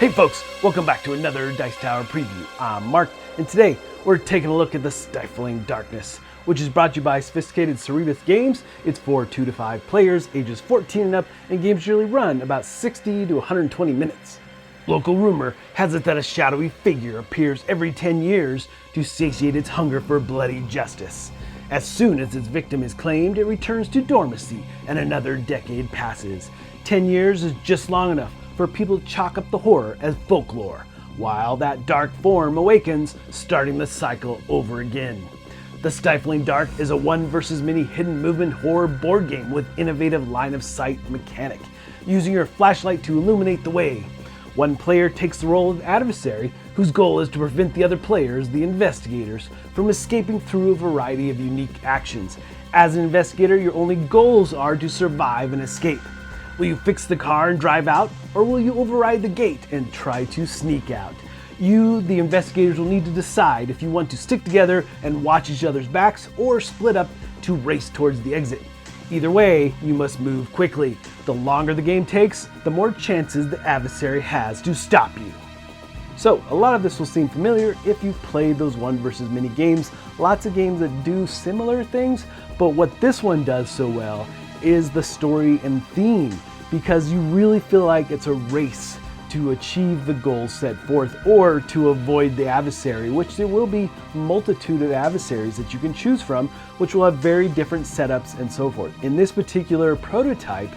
Hey folks, welcome back to another Dice Tower preview. I'm Mark, and today we're taking a look at the Stifling Darkness, which is brought to you by Sophisticated Cerebus Games. It's for 2 to 5 players, ages 14 and up, and games usually run about 60 to 120 minutes. Local rumor has it that a shadowy figure appears every 10 years to satiate its hunger for bloody justice. As soon as its victim is claimed, it returns to dormancy, and another decade passes. 10 years is just long enough for people to chalk up the horror as folklore, while that dark form awakens, starting the cycle over again. The Stifling Dark is a 1 versus many hidden movement horror board game with innovative line of sight mechanic, using your flashlight to illuminate the way. One player takes the role of adversary, whose goal is to prevent the other players, the investigators, from escaping through a variety of unique actions. As an investigator, your only goals are to survive and escape. Will you fix the car and drive out, or will you override the gate and try to sneak out? You, the investigators, will need to decide if you want to stick together and watch each other's backs or split up to race towards the exit. Either way, you must move quickly. The longer the game takes, the more chances the adversary has to stop you. So, a lot of this will seem familiar if you've played those 1 versus many games. Lots of games that do similar things, but what this one does so well is the story and theme, because you really feel like it's a race to achieve the goals set forth or to avoid the adversary, which there will be multitude of adversaries that you can choose from, which will have very different setups and so forth. In this particular prototype,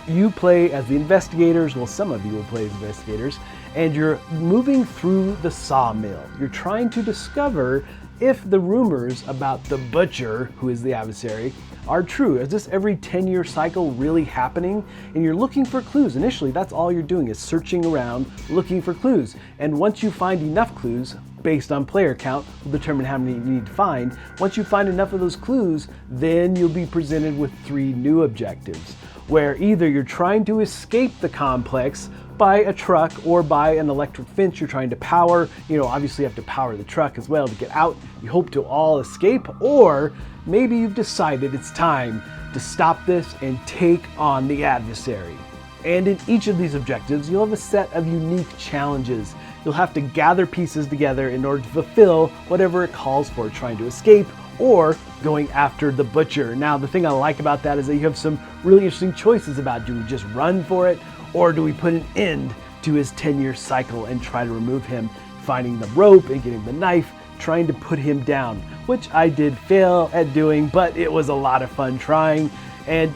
you play as the investigators, well, some of you will play as investigators, and you're moving through the sawmill. You're trying to discover if the rumors about the butcher, who is the adversary, are true. Is this every 10-year cycle really happening? And you're looking for clues. Initially, that's all you're doing is searching around, looking for clues. And once you find enough clues, based on player count, will determine how many you need to find. Once you find enough of those clues, then you'll be presented with 3 new objectives, where either you're trying to escape the complex by a truck or by an electric fence you're trying to power. Obviously you have to power the truck as well to get out. You hope to all escape, or maybe you've decided it's time to stop this and take on the adversary. And in each of these objectives, you'll have a set of unique challenges. You'll have to gather pieces together in order to fulfill whatever it calls for, trying to escape or going after the butcher. Now, the thing I like about that is that you have some really interesting choices about, do we just run for it, or do we put an end to his 10-year cycle and try to remove him, finding the rope and getting the knife, trying to put him down, which I did fail at doing, but it was a lot of fun trying. And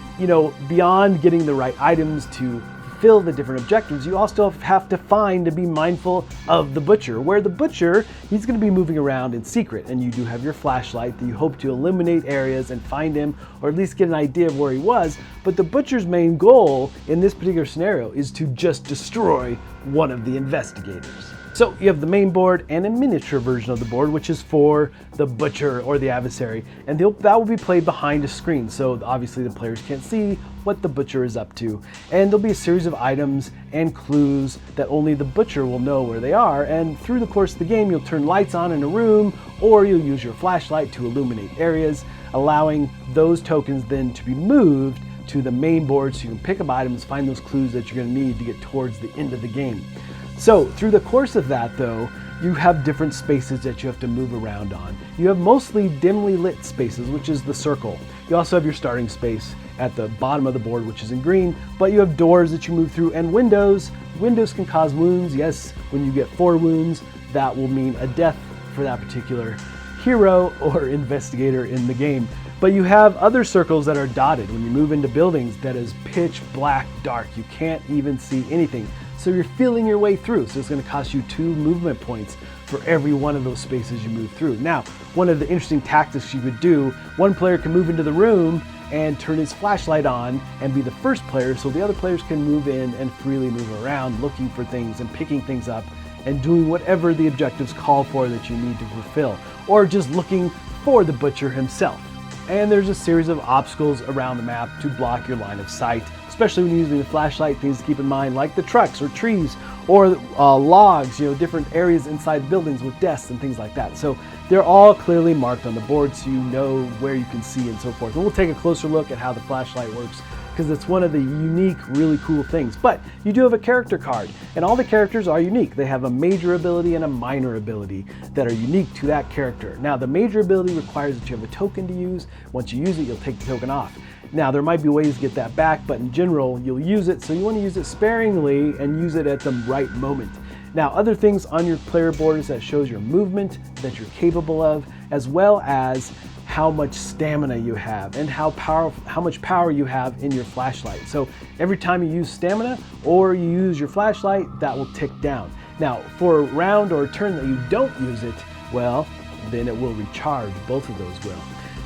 beyond getting the right items to fulfill the different objectives, you also have to find to be mindful of the butcher, where the butcher, he's going to be moving around in secret, and you do have your flashlight that you hope to illuminate areas and find him, or at least get an idea of where he was. But the butcher's main goal in this particular scenario is to just destroy one of the investigators. So you have the main board and a miniature version of the board, which is for the butcher or the adversary, and that will be played behind a screen, so obviously the players can't see what the butcher is up to. And there'll be a series of items and clues that only the butcher will know where they are, and through the course of the game you'll turn lights on in a room, or you'll use your flashlight to illuminate areas, allowing those tokens then to be moved to the main board so you can pick up items, find those clues that you're going to need to get towards the end of the game. So through the course of that, though, you have different spaces that you have to move around on. You have mostly dimly lit spaces, which is the circle. You also have your starting space at the bottom of the board, which is in green, but you have doors that you move through and windows. Windows can cause wounds. Yes, when you get 4 wounds, that will mean a death for that particular hero or investigator in the game. But you have other circles that are dotted when you move into buildings that is pitch black dark. You can't even see anything. So you're feeling your way through. So it's going to cost you 2 movement points for every one of those spaces you move through. Now, one of the interesting tactics you could do, one player can move into the room and turn his flashlight on and be the first player, so the other players can move in and freely move around looking for things and picking things up and doing whatever the objectives call for that you need to fulfill, or just looking for the butcher himself. And there's a series of obstacles around the map to block your line of sight, especially when you're using the flashlight. Things to keep in mind, like the trucks or trees or logs, different areas inside buildings with desks and things like that. So they're all clearly marked on the board so you know where you can see and so forth. And we'll take a closer look at how the flashlight works because it's one of the unique, really cool things. But you do have a character card, and all the characters are unique. They have a major ability and a minor ability that are unique to that character. Now, the major ability requires that you have a token to use. Once you use it, you'll take the token off. Now, there might be ways to get that back, but in general, you'll use it, so you want to use it sparingly and use it at the right moment. Now, other things on your player board is that shows your movement that you're capable of, as well as how much stamina you have and how much power you have in your flashlight. So every time you use stamina or you use your flashlight, that will tick down. Now, for a round or a turn that you don't use it, well, then it will recharge. Both of those will.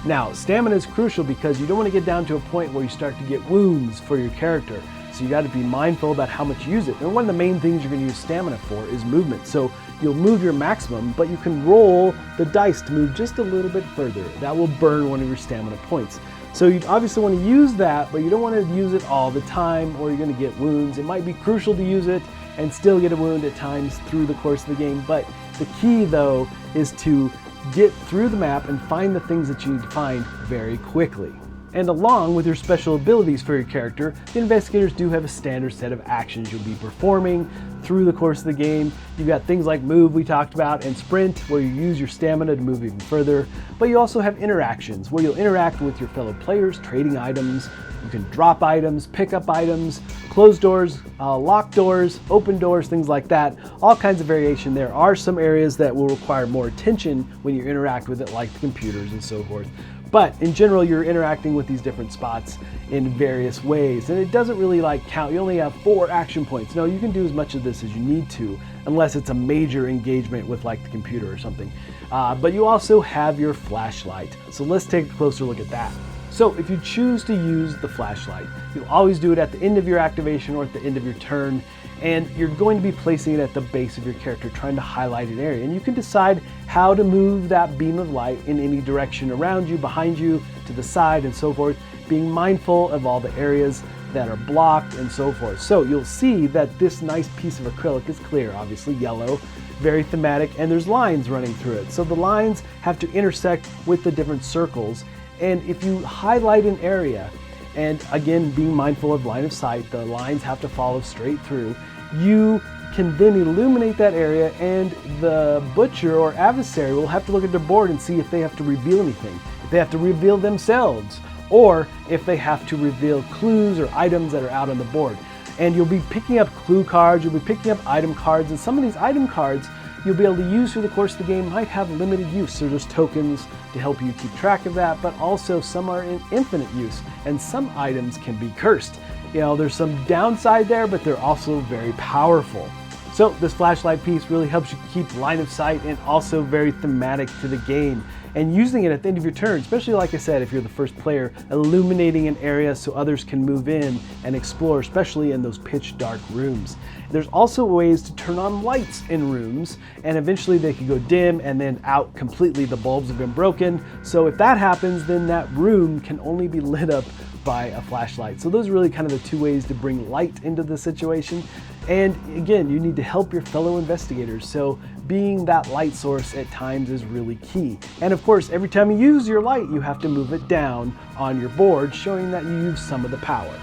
Now, stamina is crucial because you don't want to get down to a point where you start to get wounds for your character. So you got to be mindful about how much you use it. And one of the main things you're going to use stamina for is movement. So you'll move your maximum, but you can roll the dice to move just a little bit further. That will burn one of your stamina points. So you obviously want to use that, but you don't want to use it all the time or you're going to get wounds. It might be crucial to use it and still get a wound at times through the course of the game. But the key, though, is to get through the map and find the things that you need to find very quickly. And along with your special abilities for your character, the investigators do have a standard set of actions you'll be performing through the course of the game. You've got things like move we talked about and sprint, where you use your stamina to move even further. But you also have interactions where you'll interact with your fellow players, trading items. You can drop items, pick up items, close doors, lock doors, open doors, things like that. All kinds of variation. There are some areas that will require more attention when you interact with it, like the computers and so forth. But in general, you're interacting with these different spots in various ways. And it doesn't really count. You only have 4 action points. No, you can do as much of this as you need to, unless it's a major engagement with the computer or something. But you also have your flashlight. So let's take a closer look at that. So if you choose to use the flashlight, you'll always do it at the end of your activation or at the end of your turn. And you're going to be placing it at the base of your character, trying to highlight an area. And you can decide how to move that beam of light in any direction around you, behind you, to the side, and so forth, being mindful of all the areas that are blocked and so forth. So you'll see that this nice piece of acrylic is clear, obviously yellow, very thematic, and there's lines running through it. So the lines have to intersect with the different circles. And if you highlight an area, and again, being mindful of line of sight, the lines have to follow straight through, you can then illuminate that area, and the butcher or adversary will have to look at their board and see if they have to reveal anything, if they have to reveal themselves, or if they have to reveal clues or items that are out on the board. And you'll be picking up clue cards, you'll be picking up item cards, and some of these item cards you'll be able to use through the course of the game might have limited use. So there's tokens to help you keep track of that, but also some are in infinite use, and some items can be cursed. There's some downside there, but they're also very powerful. So this flashlight piece really helps you keep line of sight and also very thematic to the game. And using it at the end of your turn, especially like I said, if you're the first player, illuminating an area so others can move in and explore, especially in those pitch dark rooms. There's also ways to turn on lights in rooms, and eventually they can go dim and then out completely. The bulbs have been broken. So if that happens, then that room can only be lit up by a flashlight. So those are really kind of the 2 ways to bring light into the situation. And again, you need to help your fellow investigators. So being that light source at times is really key. And of course, every time you use your light, you have to move it down on your board, showing that you use some of the power.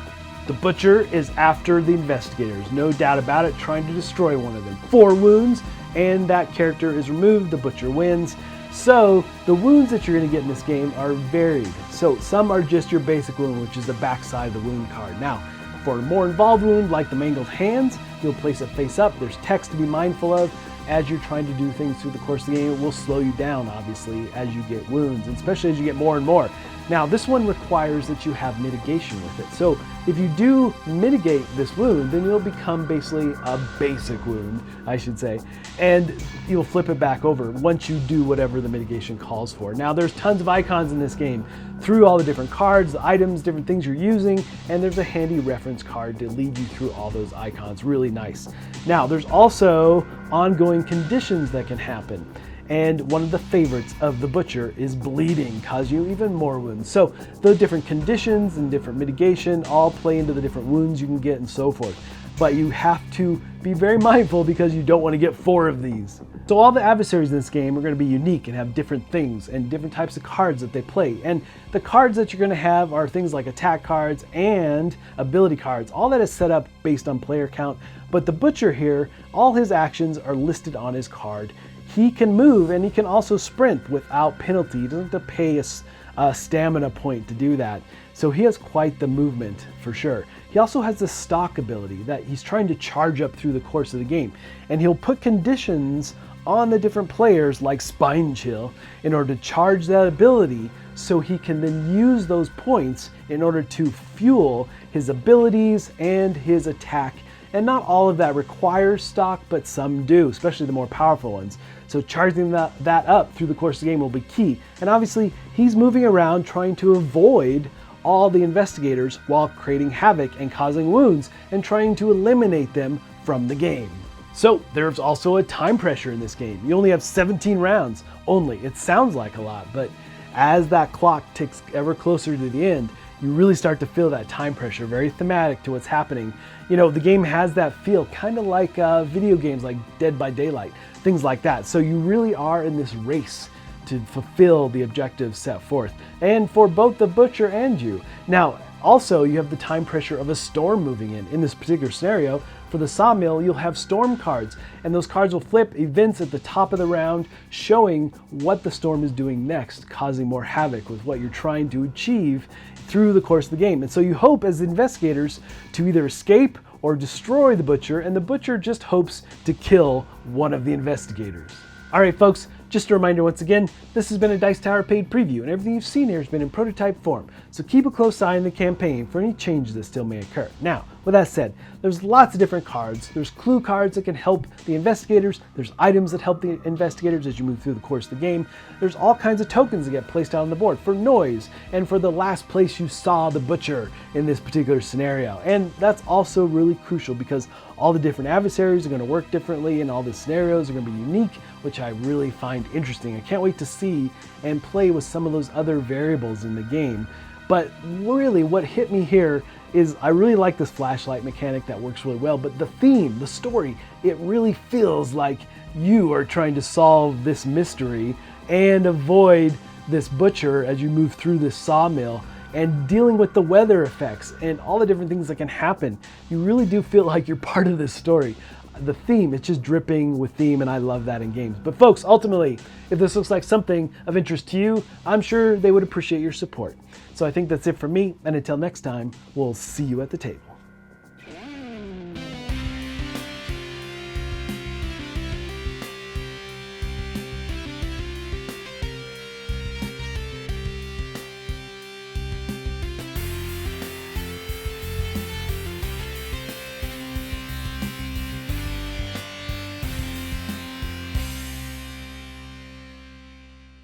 The butcher is after the investigators, no doubt about it, trying to destroy one of them. 4 wounds, and that character is removed, the butcher wins. So the wounds that you're going to get in this game are varied. So some are just your basic wound, which is the backside of the wound card. Now, for a more involved wound like the mangled hands, you'll place it face up. There's text to be mindful of. As you're trying to do things through the course of the game, it will slow you down, obviously, as you get wounds, and especially as you get more and more. Now, this one requires that you have mitigation with it. So if you do mitigate this wound, then it'll become basically a basic wound, I should say, and you'll flip it back over once you do whatever the mitigation calls for. Now, there's tons of icons in this game through all the different cards, the items, different things you're using, and there's a handy reference card to lead you through all those icons. Really nice. Now, there's also ongoing conditions that can happen. And one of the favorites of the butcher is bleeding, cause you even more wounds. So the different conditions and different mitigation all play into the different wounds you can get and so forth. but you have to be very mindful because you don't want to get 4 of these. So all the adversaries in this game are going to be unique and have different things and different types of cards that they play. And the cards that you're going to have are things like attack cards and ability cards. All that is set up based on player count. But the Butcher here, all his actions are listed on his card. He can move and he can also sprint without penalty. He doesn't have to pay a stamina point to do that. So he has quite the movement for sure. He also has the stock ability that he's trying to charge up through the course of the game. And he'll put conditions on the different players like Spine Chill in order to charge that ability so he can then use those points in order to fuel his abilities and his attack. And not all of that requires stock, but some do, especially the more powerful ones. So charging that up through the course of the game will be key. And obviously he's moving around trying to avoid all the investigators while creating havoc and causing wounds and trying to eliminate them from the game. So there's also a time pressure in this game. You only have 17 rounds only. It sounds like a lot, but as that clock ticks ever closer to the end, you really start to feel that time pressure, very thematic to what's happening. You know, the game has that feel kind of like video games like Dead by Daylight, things like that. So you really are in this race to fulfill the objectives set forth, and for both the Butcher and you. Now, also you have the time pressure of a storm moving in. In this particular scenario, for the Sawmill, you'll have storm cards, and those cards will flip events at the top of the round, showing what the storm is doing next, causing more havoc with what you're trying to achieve through the course of the game. And so you hope as investigators to either escape or destroy the Butcher, and the Butcher just hopes to kill one of the investigators. All right, folks, just a reminder once again, this has been a Dice Tower paid preview, and everything you've seen here has been in prototype form, so keep a close eye on the campaign for any changes that still may occur. Now, with that said, there's lots of different cards. There's clue cards that can help the investigators. There's items that help the investigators as you move through the course of the game. There's all kinds of tokens that get placed out on the board for noise and for the last place you saw the Butcher in this particular scenario. And that's also really crucial because all the different adversaries are going to work differently and all the scenarios are going to be unique, which I really find interesting. I can't wait to see and play with some of those other variables in the game. But really what hit me here is I really like this flashlight mechanic that works really well, but the theme, the story, it really feels like you are trying to solve this mystery and avoid this Butcher as you move through this sawmill and dealing with the weather effects and all the different things that can happen. You really do feel like you're part of this story. The theme, it's just dripping with theme, and I love that in games. But folks, ultimately, if this looks like something of interest to you, I'm sure they would appreciate your support. So I think that's it for me, and until next time, we'll see you at the table.